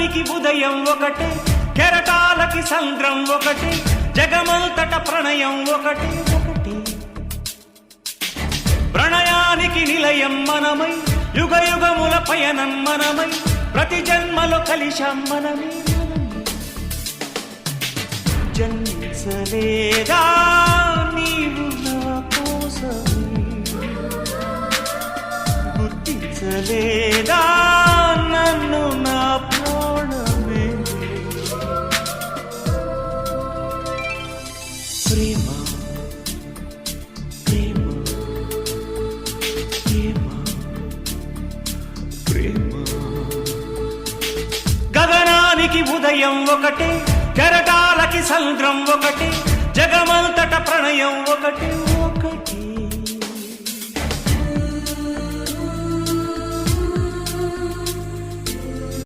గగనానికి ఉదయం ఒకటే, కెరటాలకి సంద్రం ఒకటి, జగమంతట ప్రణయం ఒకటి ఒకటి. ప్రణయానికి నిలయం మనమై, యుగ యుగముల పయనం మనమై, ప్రతి జన్మలో కలిశాం మనమే. జన్మించలేదా నీవు నా కోసమే, గుర్తించలేదా నన్ను నా ప్రాణమే. ప్రేమ ప్రేమ ప్రేమ ప్రేమ. గగనానికి ఉదయం ఒకటే, కెరటాలకి సంద్రం ఒకటి, జగమంతట ప్రణయం ఒకటి.